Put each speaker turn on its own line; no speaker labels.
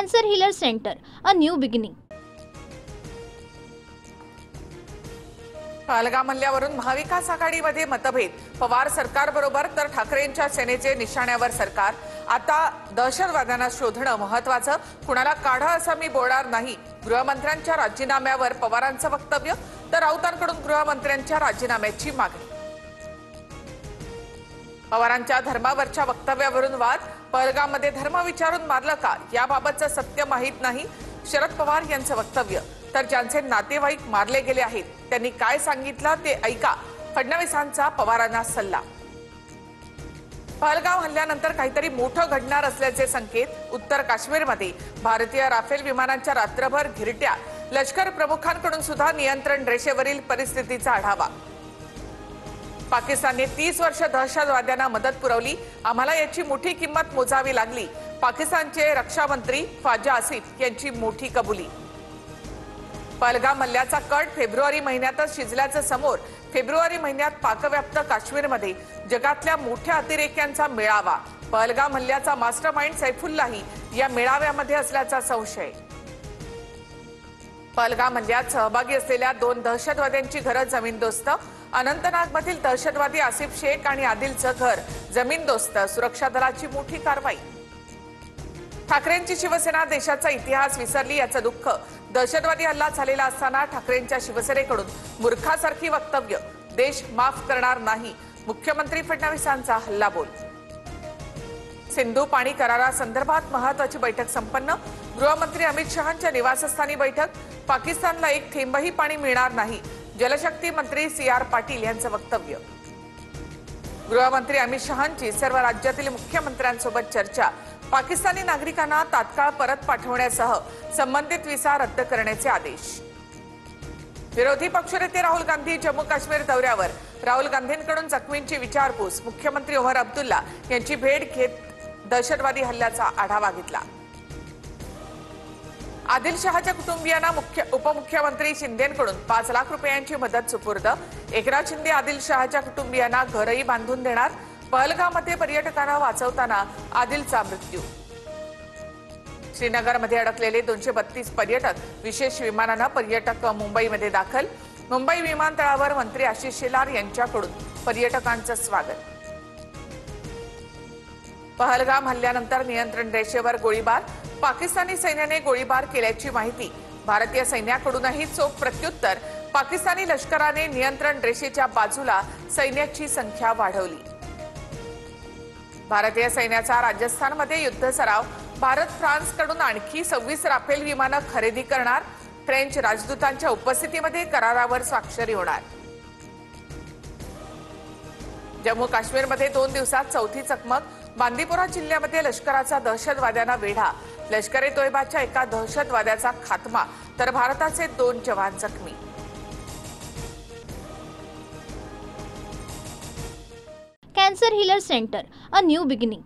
Cancer Healer Center, a new beginning.
Pahalgam हल्ल्यावरून महाविकास आघाडीमध्ये मतभेद, पवार सरकारबरोबर तर ठाकरेंच्या सेनेचे निशाण्यावर सरकार. आता दहशतवाद्यांना शोधणं महत्त्वाचं, कुणाला काढा असं मी बोलणार नाही. गृहमंत्र्यांच्या राजीनाम्यावर पवारांचं वक्तव्य, तर राऊतांकडून गृहमंत्र्यांच्या राजीनाम्याची मागणी. पवारांच्या धर्मावरच्या वक्तव्यावरून वाद, पहलगाममध्ये धर्म विचारून मारलं का याबाबतचं सत्य माहीत नाही. शरद पवार यांचं वक्तव्य, तर ज्यांचे नातेवाईक मारले गेले आहेत त्यांनी काय सांगितलं ते ऐका. फडणवीसांचा पवारांना सल्ला. पहलगाम हल्ल्यानंतर काहीतरी मोठं घडणार असल्याचे संकेत. उत्तर काश्मीरमध्ये भारतीय राफेल विमानांच्या रात्रभर घिरट्या, लष्कर प्रमुखांकडून सुद्धा नियंत्रण रेषेवरील परिस्थितीचा आढावा. पाकिस्तानने 30 वर्ष दहशतवाद्यांना मदत पुरवली, आम्हाला याची मोठी किंमत मोजावी लागली. पाकिस्तानचे रक्षा मंत्री ख्वाजा आसिफ यांची मोठी कबुली. पहलगाम हल्ल्याचा कट फेब्रुवारी महिन्यातच शिजल्याचं समोर. फेब्रुवारी महिन्यात पाकव्याप्त काश्मीरमध्ये जगातल्या मोठ्या अतिरेक्यांचा मेळावा. पहलगाम हल्ल्याचा मास्टरमाइंड सैफुल्लाही या मेळाव्यामध्ये असल्याचा संशय. पहलगाम हल्ल्यात सहभागी असलेल्या 2 दहशतवाद्यांची घरं जमीनदोस्त. अनंतनागमधील दहशतवादी आसिफ शेख आणि आदिलचं घर जमीनदोस्त. सुरक्षा दलाची मोठी कारवाई. ठाकरेंची शिवसेना देशाचा इतिहास विसरली याचं दुःख. दहशतवादी हल्ला झालेला असताना ठाकरेंच्या शिवसेनेकडून मूर्खासारखी वक्तव्य. देश माफ करणार नाही, मुख्यमंत्री फडणवीसांचा हल्लाबोल. सिंधू पाणी करारासंदर्भात महत्त्वाची बैठक संपन्न. गृहमंत्री अमित शहांच्या निवासस्थानी बैठक. पाकिस्तानला एक थेंबही पाणी मिळणार नाही, जलशक्ती मंत्री CR पाटील यांचं वक्तव्य. गृहमंत्री अमित शहांची सर्व राज्यातील मुख्यमंत्र्यांसोबत चर्चा. पाकिस्तानी नागरिकांना तात्काळ परत पाठवण्यासह संबंधित व्हिसा रद्द करण्याचे आदेश. विरोधी पक्षनेते राहुल गांधी जम्मू काश्मीर दौऱ्यावर. राहुल गांधींकडून जखमींची विचारपूस. मुख्यमंत्री ओमर अब्दुल्ला यांची भेट घेत दहशतवादी हल्ल्याचा आढावा घेतला. आदिल शहाच्या कुटुंबियांना उपमुख्यमंत्री शिंदेंकडून 5 लाख रुपयांची मदत सुपूर्द. एकनाथ शिंदे आदिल शहाच्या कुटुंबियांना घरही बांधून देणार. पहलगाममध्ये पर्यटकांना वाचवताना आदिलचा मृत्यू. श्रीनगरमध्ये अडकलेले 232 पर्यटक. विशेष विमानानं पर्यटक मुंबईमध्ये दाखल. मुंबई विमानतळावर मंत्री आशिष शेलार यांच्याकडून पर्यटकांचं स्वागत. पहलगाम हल्ल्यानंतर नियंत्रण रेषेवर गोळीबार. पाकिस्तानी सैन्याने गोळीबार केल्याची माहिती. भारतीय सैन्याकडूनही चोख प्रत्युत्तर. पाकिस्तानी लष्कराने नियंत्रण रेषेच्या बाजूला सैन्याची संख्या वाढवली. भारतीय सैन्याचा राजस्थानमध्ये युद्ध सराव. भारत फ्रान्सकडून आणखी 26 राफेल विमानं खरेदी करणार. फ्रेंच राजदूतांच्या उपस्थितीमध्ये करारावर स्वाक्षरी होणार. जम्मू काश्मीरमध्ये 2 दिवसात चौथी चकमक. बांदीपोरा जिल्ह्यामध्ये लष्कराचा दहशतवाद्यांना वेढा. लष्कर ए तोयबाच्या एका दहशतवाद्याचा खात्मा, तर भारताचे 2 जवान जखमी.
Cancer Healer Center, a new beginning.